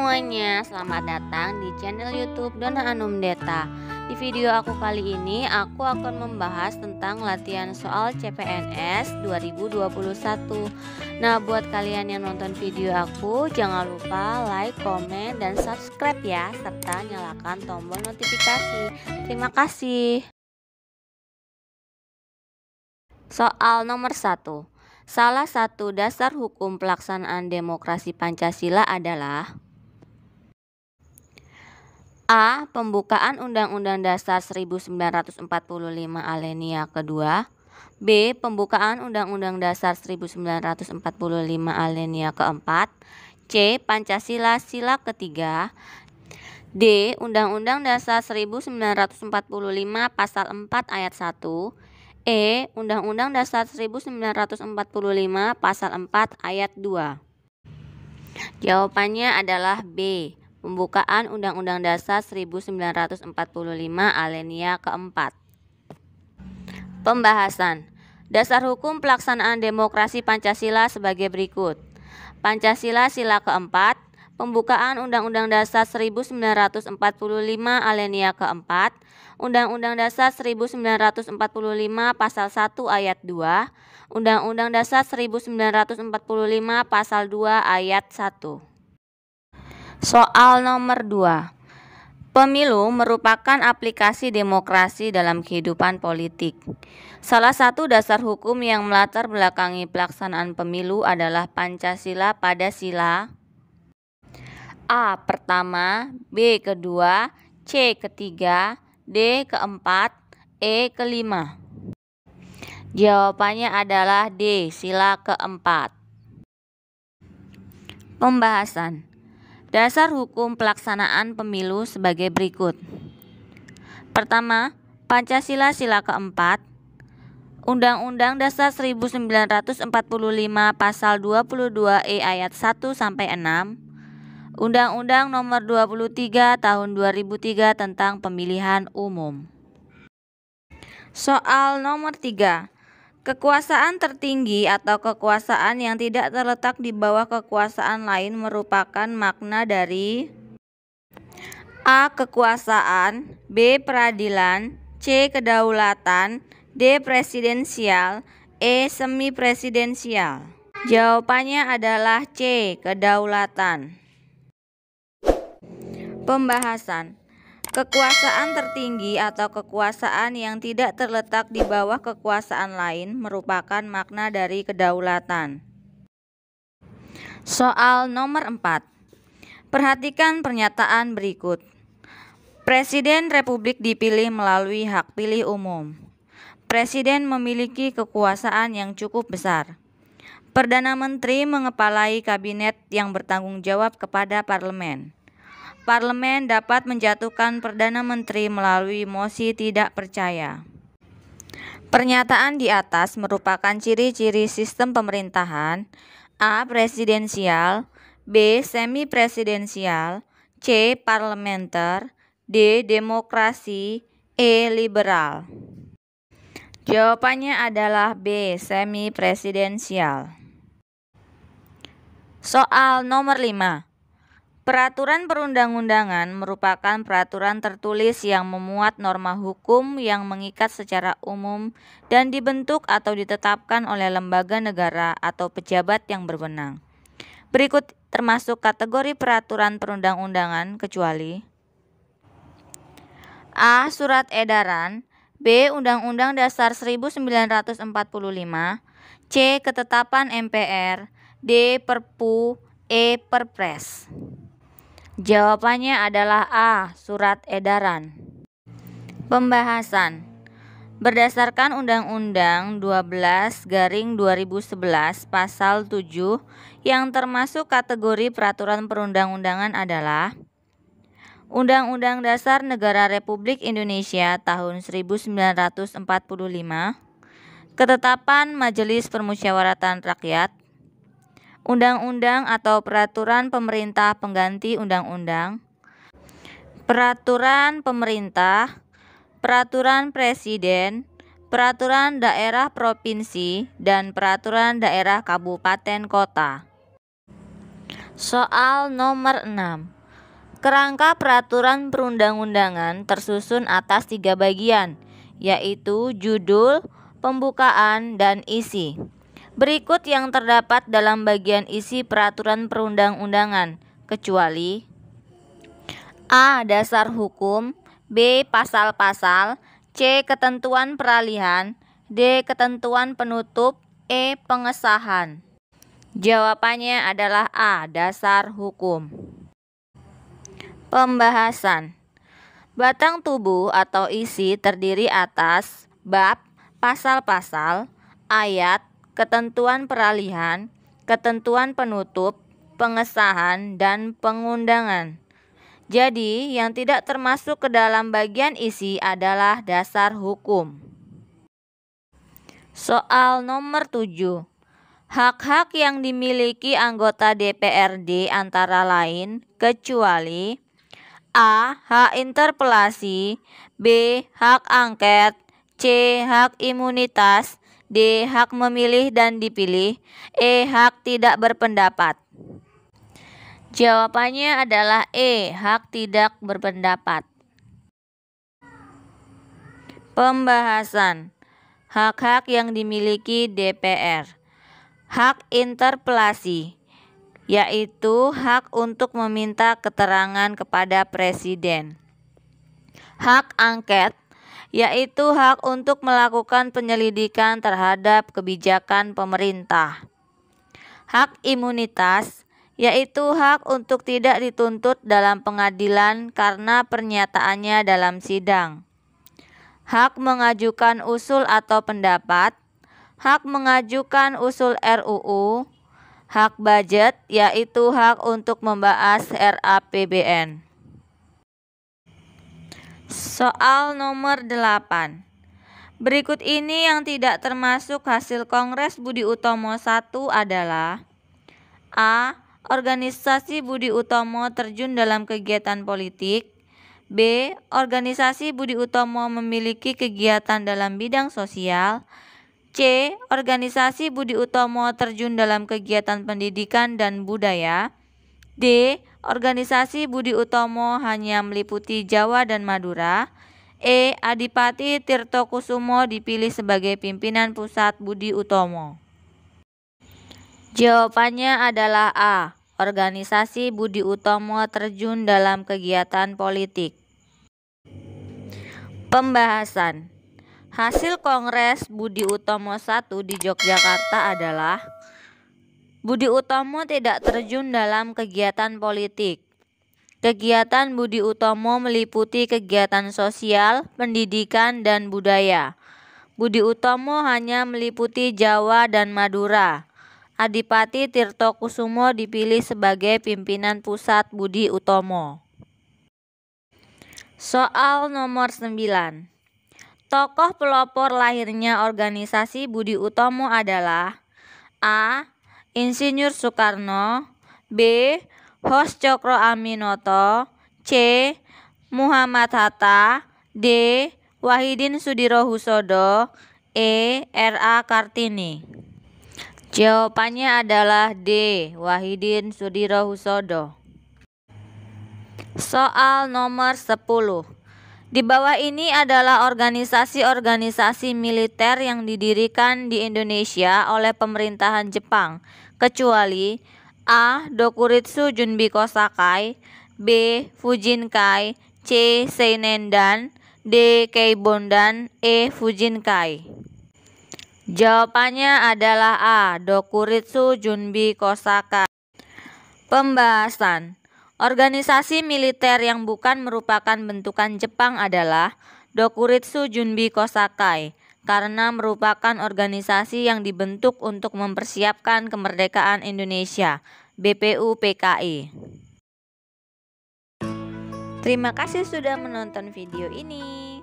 semuanya, selamat datang di channel YouTube Dona Anumdeta. Di video aku kali ini, aku akan membahas tentang latihan soal CPNS 2021. Nah, buat kalian yang nonton video aku, jangan lupa like, komen, dan subscribe ya, serta nyalakan tombol notifikasi. Terima kasih. Soal nomor 1. Salah satu dasar hukum pelaksanaan demokrasi Pancasila adalah A. Pembukaan Undang-Undang Dasar 1945 alinea kedua. B. Pembukaan Undang-Undang Dasar 1945 alinea keempat. C. Pancasila sila ketiga. D. Undang-Undang Dasar 1945 pasal 4 ayat 1. E. Undang-Undang Dasar 1945 pasal 4 ayat 2. Jawabannya adalah B. Pembukaan Undang-Undang Dasar 1945 alinea keempat. Pembahasan. Dasar hukum pelaksanaan demokrasi Pancasila sebagai berikut. Pancasila sila keempat. Pembukaan Undang-Undang Dasar 1945 alinea keempat. Undang-Undang Dasar 1945 pasal 1 ayat 2. Undang-Undang Dasar 1945 pasal 2 ayat 1. Soal nomor 2. Pemilu merupakan aplikasi demokrasi dalam kehidupan politik. Salah satu dasar hukum yang melatar belakangi pelaksanaan pemilu adalah Pancasila pada sila A. Pertama, B. Kedua, C. Ketiga, D. Keempat, E. Kelima. Jawabannya adalah D. Sila keempat. Pembahasan. Dasar hukum pelaksanaan pemilu sebagai berikut. Pertama, Pancasila sila keempat. Undang-Undang Dasar 1945 pasal 22E ayat 1 sampai 6. Undang-Undang Nomor 23 Tahun 2003 tentang Pemilihan Umum. Soal nomor 3. Kekuasaan tertinggi atau kekuasaan yang tidak terletak di bawah kekuasaan lain merupakan makna dari A. Kekuasaan, B. Peradilan, C. Kedaulatan, D. Presidensial, E. Semi presidensial. Jawabannya adalah C. Kedaulatan. Pembahasan. Kekuasaan tertinggi atau kekuasaan yang tidak terletak di bawah kekuasaan lain merupakan makna dari kedaulatan. Soal nomor 4. Perhatikan pernyataan berikut. Presiden Republik dipilih melalui hak pilih umum. Presiden memiliki kekuasaan yang cukup besar. Perdana Menteri mengepalai kabinet yang bertanggung jawab kepada parlemen. Parlemen dapat menjatuhkan Perdana Menteri melalui mosi tidak percaya. Pernyataan di atas merupakan ciri-ciri sistem pemerintahan. A. Presidensial, B. Semi presidensial, C. Parlementer, D. Demokrasi, E. Liberal. Jawabannya adalah B. Semi presidensial. Soal nomor 5. Peraturan perundang-undangan merupakan peraturan tertulis yang memuat norma hukum yang mengikat secara umum dan dibentuk atau ditetapkan oleh lembaga negara atau pejabat yang berwenang. Berikut termasuk kategori peraturan perundang-undangan kecuali A. Surat edaran, B. Undang-Undang Dasar 1945, C. Ketetapan MPR, D. Perpu, E. Perpres. Jawabannya adalah A. Surat edaran. Pembahasan. Berdasarkan Undang-Undang 12/2011 pasal 7 yang termasuk kategori peraturan perundang-undangan adalah Undang-Undang Dasar Negara Republik Indonesia tahun 1945, Ketetapan Majelis Permusyawaratan Rakyat, Undang-undang atau peraturan pemerintah pengganti undang-undang, peraturan pemerintah, peraturan presiden, peraturan daerah provinsi, dan peraturan daerah kabupaten kota. Soal nomor 6. Kerangka peraturan perundang-undangan tersusun atas 3 bagian, yaitu judul, pembukaan, dan isi. Berikut yang terdapat dalam bagian isi peraturan perundang-undangan, kecuali A. Dasar hukum, B. Pasal-pasal, C. Ketentuan peralihan, D. Ketentuan penutup, E. Pengesahan. Jawabannya adalah A. Dasar hukum. Pembahasan. Batang tubuh atau isi terdiri atas bab, pasal-pasal, ayat, ketentuan peralihan, ketentuan penutup, pengesahan, dan pengundangan. Jadi, yang tidak termasuk ke dalam bagian isi adalah dasar hukum. Soal nomor 7. Hak-hak yang dimiliki anggota DPRD antara lain kecuali A. Hak interpelasi, B. Hak angket, C. Hak imunitas, D. Hak memilih dan dipilih, E. Hak tidak berpendapat. Jawabannya adalah E. Hak tidak berpendapat. Pembahasan. Hak-hak yang dimiliki DPR. Hak interpelasi, yaitu hak untuk meminta keterangan kepada Presiden. Hak angket, yaitu hak untuk melakukan penyelidikan terhadap kebijakan pemerintah. Hak imunitas, yaitu hak untuk tidak dituntut dalam pengadilan karena pernyataannya dalam sidang. Hak mengajukan usul atau pendapat, hak mengajukan usul RUU, hak budget, yaitu hak untuk membahas RAPBN. Soal nomor 8. Berikut ini yang tidak termasuk hasil Kongres Budi Utomo I adalah A. Organisasi Budi Utomo terjun dalam kegiatan politik, B. Organisasi Budi Utomo memiliki kegiatan dalam bidang sosial, C. Organisasi Budi Utomo terjun dalam kegiatan pendidikan dan budaya, D. Organisasi Budi Utomo hanya meliputi Jawa dan Madura, E. Adipati Tirtokusumo dipilih sebagai pimpinan pusat Budi Utomo. Jawabannya adalah A. Organisasi Budi Utomo terjun dalam kegiatan politik. Pembahasan. Hasil Kongres Budi Utomo I di Yogyakarta adalah Budi Utomo tidak terjun dalam kegiatan politik. Kegiatan Budi Utomo meliputi kegiatan sosial, pendidikan, dan budaya. Budi Utomo hanya meliputi Jawa dan Madura. Adipati Tirtokusumo dipilih sebagai pimpinan pusat Budi Utomo. Soal nomor 9. Tokoh pelopor lahirnya organisasi Budi Utomo adalah A. Insinyur Soekarno, B. Hos Cokro Aminoto, C. Muhammad Hatta, D. Wahidin Sudirohusodo, E. R.A. Kartini. Jawabannya adalah D. Wahidin Sudirohusodo. Soal nomor 10. Di bawah ini adalah organisasi-organisasi militer yang didirikan di Indonesia oleh pemerintahan Jepang, kecuali A. Dokuritsu Junbi Kosakai, B. Fujinkai, C. Seinendan, D. Keibondan, E. Fujinkai. Jawabannya adalah A. Dokuritsu Junbi Kosakai. Pembahasan. Organisasi militer yang bukan merupakan bentukan Jepang adalah Dokuritsu Junbi Kosakai karena merupakan organisasi yang dibentuk untuk mempersiapkan kemerdekaan Indonesia, BPUPKI. Terima kasih sudah menonton video ini.